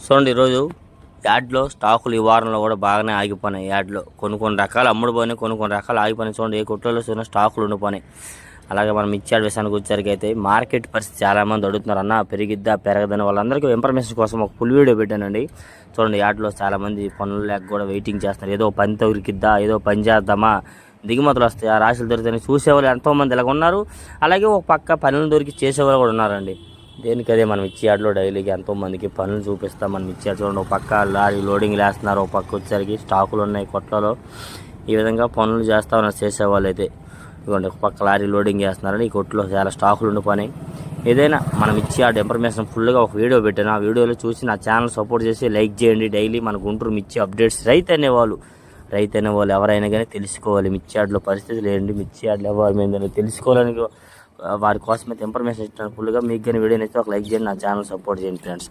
చూడండి ఈరోజు యాడ్లో స్టాకులు ఈ వారంలో కూడా బాగానే ఆగిపోయినాయి. యాడ్లో కొన్ని రకాలు అమ్ముడుపోయినాయి, కొన్ని రకాలు ఆగిపోయినాయి. చూడండి ఏ కొట్లలో చూసిన స్టాకులు ఉండిపోయినాయి. అలాగే మనం మిర్చి యాడ్ విషయానికి వచ్చేసరికి అయితే మార్కెట్ పరిస్థితి చాలామంది అడుగుతున్నారు, అన్న పెరిగిద్దా పెరగదని. వాళ్ళందరికీ ఇన్ఫర్మేషన్ కోసం ఒక ఫుల్ వీడియో పెట్టానండి. చూడండి యాడ్లో చాలామంది పనులు లేక కూడా వెయిటింగ్ చేస్తున్నారు. ఏదో పని ఉరికిద్దా, ఏదో పని చేద్దామా, దిగుమతులు వస్తాయి, ఆ రాశులు దొరుకుతాయని చూసేవాళ్ళు ఎంతోమంది ఇలాగ ఉన్నారు. అలాగే ఒక పక్క పనులు దొరికి చేసేవాళ్ళు కూడా ఉన్నారండి. దేనికదే మనం మిర్చి యార్డ్లో డైలీకి ఎంతోమందికి పనులు చూపిస్తాం. మనం మిర్చి యార్డ్ చూడండి, ఒక పక్క లారీ లోడింగ్ వేస్తున్నారు, ఒక పక్క వచ్చేసరికి స్టాకులు ఉన్నాయి కొట్లలో. ఈ విధంగా పనులు చేస్తా ఉన్నారు చేసేవాళ్ళు అయితే. ఇదిగోండి ఒక పక్క లారీ లోడింగ్ చేస్తున్నారని ఈ కొట్లో చాలా స్టాకులు ఉండిపోయినాయి. ఏదైనా మనం మిర్చి యార్డ్ ఇన్ఫర్మేషన్ ఫుల్గా ఒక వీడియో పెట్టాను. ఆ వీడియోలో చూసి నా ఛానల్ సపోర్ట్ చేసి లైక్ చేయండి. డైలీ మన గుంటూరు మిర్చి అప్డేట్స్ రైతు అనేవాళ్ళు ఎవరైనా కానీ తెలుసుకోవాలి మిర్చి యార్డ్లో పరిస్థితులు ఏంటి, మిర్చి యార్డ్లో ఎవరి మీద తెలుసుకోవాలని వారి కోసం అయితే ఇన్ఫర్మేషన్ ఇస్తాను ఫుల్గా. మీకు కానీ వీడియో నచ్చితే ఒక లైక్ చేయండి, నా ఛానల్ సపోర్ట్ చేయండి ఫ్రెండ్స్.